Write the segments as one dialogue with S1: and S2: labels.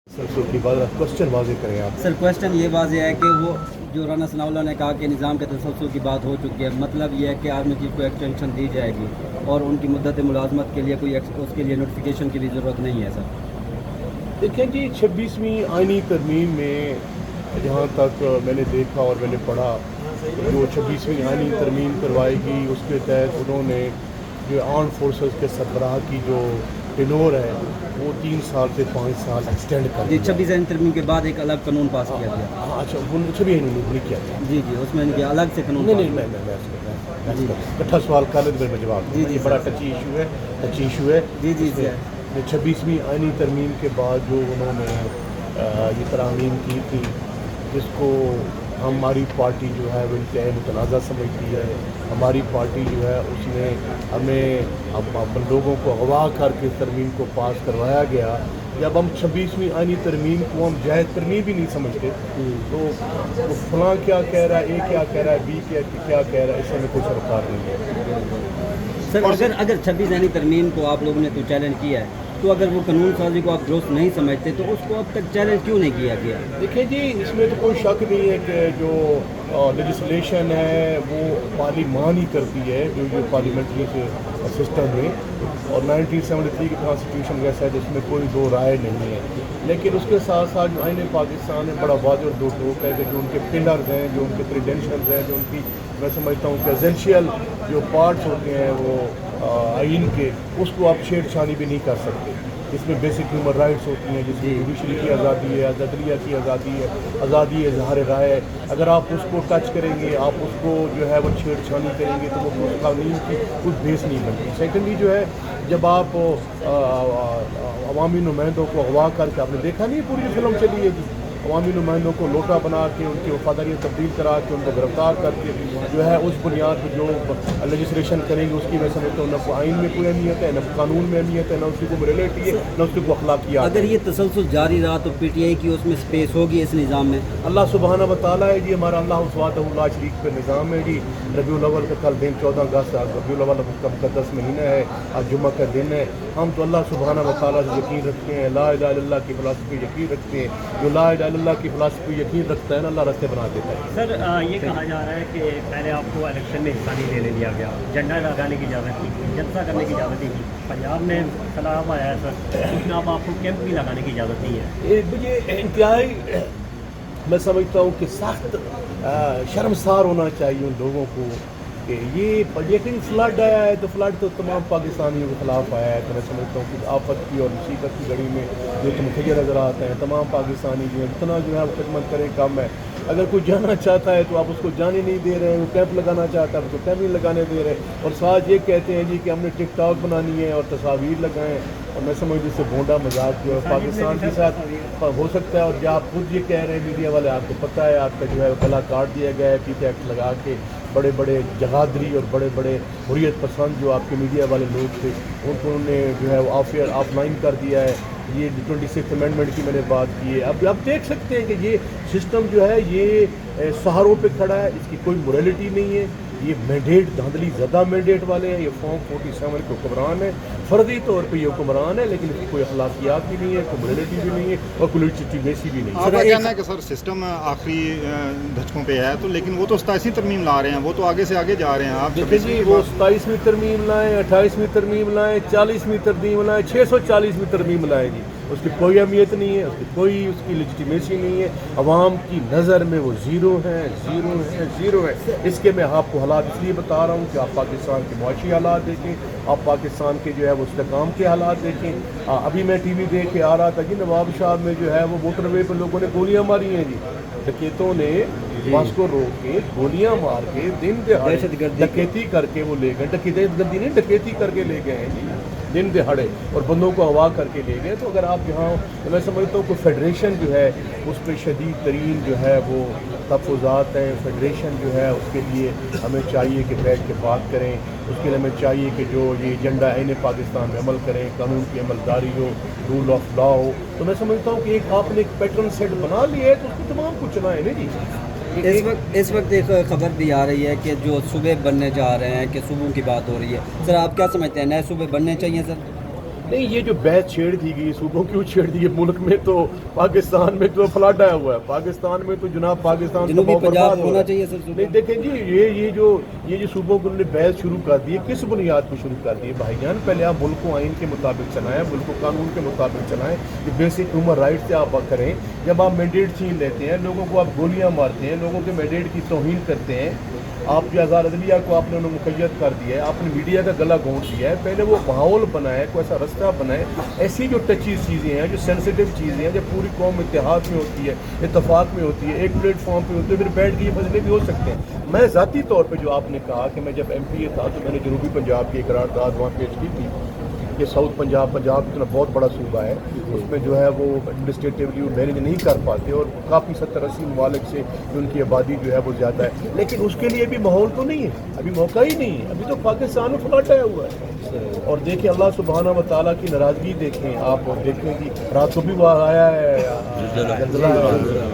S1: سر کی بات کوشچن واضح کریں آپ.
S2: سر کوشچن یہ واضح ہے کہ وہ جو رانا ثناء اللہ نے کہا کہ نظام کے تسلسل کی بات ہو چکی ہے، مطلب یہ ہے کہ آرمی چیف کو ایکسٹینشن دی جائے گی اور ان کی مدت ملازمت کے لیے کوئی اس کے لیے نوٹیفیکیشن کی بھی ضرورت نہیں ہے. سر
S1: دیکھیں جی 26ویں آئینی ترمیم میں جہاں تک میں نے دیکھا اور میں نے پڑھا، جو 26ویں آئینی ترمیم کروائے گی اس کے تحت انہوں نے جو آرم فورسز کے سربراہ کی جو ٹینور ہے وہ 3 سال سے 5 سال ایکسٹینڈ کر
S2: جی.
S1: دیا.
S2: 26 ترمیم کے بعد ایک الگ قانون پاس کیا گیا.
S1: ہاں اچھا وہ 26 نہیں کیا گیا.
S2: جی اس میں الگ سے قانون
S1: نہیں میں کٹھا سوال کر لیں میں جواب دوں. یہ بڑا ٹچی ایشو ہے.
S2: جی
S1: 26ویں آئینی ترمیم کے بعد جو انہوں نے یہ ترامیم کی تھی، جس کو ہماری پارٹی جو ہے وہ انتہائی متنازع سمجھتی ہے. ہماری پارٹی جو ہے اس نے ہمیں لوگوں کو اغوا کر کے ترمیم کو پاس کروایا گیا. جب ہم 26ویں آئینی ترمیم کو ہم جائز ترمیم بھی نہیں سمجھتے تو فلاں کیا کہہ رہا ہے، اے کیا کہہ رہا ہے، بی کیا کہہ رہا ہے، اس میں کوئی سرکار نہیں ہے.
S2: سر اگر 26 آئینی ترمیم کو آپ لوگوں نے تو چیلنج کیا ہے، تو اگر وہ قانون سازی کو آپ درست نہیں سمجھتے تو اس کو اب تک چیلنج کیوں نہیں کیا گیا؟
S1: دیکھیں جی اس میں تو کوئی شک نہیں ہے کہ جو لیجسلیشن ہے وہ پارلیمان ہی کرتی ہے، جو پارلیمنٹری سسٹم ہے، اور 1973 کی کانسٹیٹیوشن ایسا ہے جس میں کوئی دو رائے نہیں ہے. لیکن اس کے ساتھ ساتھ جو آئین پاکستان ہے بڑا واضح اور دو ٹوک ہے کہ جو ان کے پلرز ہیں، جو ان کے کریڈینشلز ہیں، جو ان کی میں سمجھتا ہوں کہ ایسینشیل جو پارٹس ہوتے ہیں وہ آئین کے، اس کو آپ چھیڑ چھانی بھی نہیں کر سکتے. اس میں بیسک ہیومن رائٹس ہوتی ہیں، جس میں جوڈیشری کی آزادی ہے، عدلیہ کی آزادی ہے، آزادی اظہار رائے. اگر آپ اس کو ٹچ کریں گے، آپ اس کو جو ہے وہ چھیڑ چھانی کریں گے تو وہ قانون کی کچھ بیس نہیں بنتی. سیکنڈلی جو ہے جب آپ عوامی نمائندوں کو اغوا کر کے، آپ نے دیکھا نہیں پوری فلم چلی ہے جی، عوامی نمائندوں کو لوٹا بنا کے ان کی وفاداریت تبدیل کرا کے ان کو گرفتار کر کے جو ہے اس بنیاد پہ جو لیجسلیشن کریں گے اس کی میں سمجھتا ہوں نہ کوئی آئین میں کوئی اہمیت ہے، نہ قانون میں اہمیت ہے، نہ اس کی کوئی موریلٹی ہے، نہ اس کی کوئی اخلاقیات.
S2: اگر یہ تسلسل جاری رہا تو پی ٹی آئی کی اس میں سپیس ہوگی اس نظام میں؟
S1: اللہ سبحانہ و تعالیٰ ہے جی ہمارا اللہ وحدہ لا شریک پہ نظام ہے جی. ربیع الاول کا کل دن 14 اگست، ربیع الاول کا مقدس مہینہ ہے، آج جمعہ کا دن ہے. ہم تو اللہ سبحانہ و تعالیٰ سے یقین رکھتے ہیں، لا الہ الا اللہ کی فلسفی یقین رکھتے ہیں. جو لا الہ الا اللہ کی فلسفی یقین رکھتا ہے نا، اللہ راستے بنا دیتا ہے.
S3: سر یہ کہا جا رہا ہے کہ پہلے آپ کو الیکشن میں حصہ نہیں لینے دیا گیا، جھنڈا لگانے کی اجازت تھی، جلسہ کرنے کی اجازت نہیں تھی. پنجاب میں سیلاب آیا ہے سر، اس میں اب آپ کو کیمپ بھی لگانے کی اجازت نہیں ہے.
S1: مجھے انتہائی میں سمجھتا ہوں کہ سخت شرمسار ہونا چاہیے ان لوگوں کو کہ یہ فلڈ آیا ہے تو فلڈ تو تمام پاکستانیوں کے خلاف آیا ہے. تو میں سمجھتا ہوں کہ آفت کی اور مصیبت کی گھڑی میں جو متغیر نظر آتے ہیں تمام پاکستانی جو ہے اتنا جو ہے وہ خدمت کریں کم ہے. اگر کوئی جانا چاہتا ہے تو آپ اس کو جانے نہیں دے رہے ہیں، وہ کیمپ لگانا چاہتا ہے اس کو کیمپ نہیں لگانے دے رہے ہیں، اور ساتھ یہ کہتے ہیں جی کہ ہم نے ٹک ٹاک بنانی ہے اور تصاویر لگائیں. اور میں سمجھ اس سے بھونڈا مذاق جو ہے پاکستان کے ساتھ ہو سکتا ہے. اور جو آپ خود یہ کہہ رہے ہیں میڈیا والے، آپ کو پتہ ہے آپ کا جو ہے گلا کاٹ دیا گیا ہے پی ٹی ایکٹ لگا کے. بڑے بڑے جہادری اور بڑے بڑے حریت پسند جو آپ کے میڈیا والے لوگ تھے ان کو انہوں نے جو ہے وہ آف لائن کر دیا ہے. یہ 26 امینڈمنٹ کی میں نے بات کی ہے. اب آپ دیکھ سکتے ہیں کہ یہ سسٹم جو ہے یہ سہاروں پہ کھڑا ہے، اس کی کوئی موریلٹی نہیں ہے. یہ مینڈیٹ دھاندلی زدہ مینڈیٹ والے ہیں. یہ فارم 47 کے حکمران ہیں، فرضی طور پہ یہ حکمران ہے، لیکن اس کی کوئی اخلاقیات بھی نہیں ہے، کوئی موریلٹی بھی نہیں ہے اور کوئی لیجٹیمیسی بھی نہیں ہے.
S4: آپ کا کہنا ہے کہ سر سسٹم آخری دھچکوں پہ ہے، تو لیکن وہ تو 27ویں ترمیم لا رہے ہیں، وہ تو آگے سے آگے جا رہے ہیں. آپ
S1: دیکھیں جی وہ 27ویں ترمیم لائیں، 28ویں ترمیم لائیں، 40ویں ترمیم لائیں، 640ویں ترمیم لائیں جی، اس کی کوئی اہمیت نہیں ہے، اس کی لیجٹیمیسی نہیں ہے. عوام کی نظر میں وہ زیرو ہے. اس کے میں آپ کو حالات اس لیے بتا رہا ہوں کہ آپ پاکستان کے معاشی حالات دیکھیں، آپ پاکستان کے جو ہے وہ استحکام کے حالات دیکھیں. ابھی میں ٹی وی دیکھ کے آ رہا تھا کہ نواب شاہ میں جو ہے وہ موٹر وے پہ لوگوں نے گولیاں ماری ہیں جی. ڈکیتوں نے بس کو روک کے گولیاں مار کے دن دہاڑے ڈکیتی کر کے وہ لے گئے. ڈکیتی کر کے لے گئے ہیں جی دن دہاڑے، اور بندوں کو اغوا کر کے لے گئے. تو اگر آپ یہاں میں سمجھتا ہوں کہ فیڈریشن جو ہے اس پہ شدید ترین جو ہے وہ تحفظات ہیں. فیڈریشن جو ہے اس کے لیے ہمیں چاہیے کہ بیٹھ کے بات کریں. اس کے لیے ہمیں چاہیے کہ جو یہ ایجنڈا عین پاکستان میں عمل کریں، قانون کی عملداری ہو، رول آف لا ہو. تو میں سمجھتا ہوں کہ آپ نے ایک پیٹرن سیٹ بنا لیا ہے تو اس کو تمام کچھ چلائیں نا جی.
S2: اس وقت ایک خبر بھی آ رہی ہے کہ جو صوبے بننے جا رہے ہیں کہ صوبوں کی بات ہو رہی ہے. سر آپ کیا سمجھتے ہیں نئے صوبے بننے چاہیے سر؟
S1: نہیں یہ جو بحث چھیڑ دی گئی صوبوں کیوں چھیڑ دی گئی؟ ملک میں تو پاکستان میں تو فلڈ آیا ہوا ہے، پاکستان میں تو جناب پاکستان
S2: جنوبی
S1: تباہ و
S2: پنجاب
S1: برباد ہو
S2: ہونا
S1: رہا ہے۔
S2: چاہیے سر
S1: نہیں دیکھیں جی یہ جو صوبوں کو انہوں نے بحث شروع کر دی ہے، کس بنیاد پہ شروع کر دی ہے بھائی جان؟ پہلے آپ ملک کو آئین کے مطابق چلائیں، ملک کو قانون کے مطابق چلائیں، کہ بیسک ہیومن رائٹ سے آپ کریں۔ جب آپ مینڈیٹ چھین لیتے ہیں، لوگوں کو آپ گولیاں مارتے ہیں، لوگوں کے مینڈیٹ کی توہین کرتے ہیں، آپ جو ہزار عدلیہ کو آپ نے انہیں مقید کر دیا ہے، آپ نے میڈیا کا گلا گھونٹ دیا ہے، پہلے وہ ماحول بنائے، کوئی ایسا رستہ بنائے، ایسی جو ٹچی چیزیں ہیں، جو سینسیٹیو چیزیں ہیں، جب پوری قوم اتحاد میں ہوتی ہے، اتفاق میں ہوتی ہے، ایک پلیٹ فارم پہ ہوتی ہے، پھر بیٹھ کے یہ فیصلے بھی ہو سکتے ہیں۔ میں ذاتی طور پہ جو آپ نے کہا کہ میں جب ایم پی اے تھا تو میں نے جنوبی پنجاب کی قرارداد وہاں پیش کی تھی کہ ساؤتھ پنجاب اتنا بہت بڑا صوبہ ہے، اس میں جو ہے وہ ایڈمنسٹریٹیولی وہ مینیج نہیں کر پاتے، اور کافی 70-80 ممالک سے ان کی آبادی جو ہے وہ زیادہ ہے، لیکن اس کے لیے بھی ماحول تو نہیں ہے، ابھی موقع ہی نہیں ہے، ابھی تو پاکستان میں فلٹ آیا ہوا ہے۔ اور دیکھیں اللہ سبحانہ و تعالیٰ کی ناراضگی دیکھیں، آپ دیکھیں کہ رات کو بھی وہ آیا ہے زلزلہ،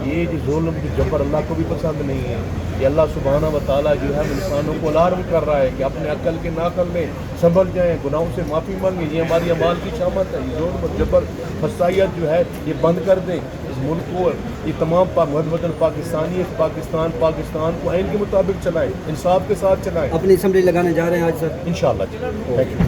S1: یہ جو ظلم جو جبر اللہ کو بھی پسند نہیں ہے۔ یہ اللہ سبحانہ و تعالیٰ جو ہے انسانوں کو الارم کر رہا ہے کہ اپنے عقل کے ناقل میں سنبھل جائیں، گناہوں سے معافی مانگیں، یہ ہماری اعمال کی شامت ہے، یہ ظلم اور جبر فسائیت جو ہے یہ بند کر دیں، اس ملک کو یہ تمام وطن پاکستان کو آئین کے مطابق چلائیں، انصاف کے ساتھ چلائیں۔
S2: اپنی اسمبلی لگانے جا رہے ہیں آج سر؟
S1: انشاءاللہ جی، تھینک یو۔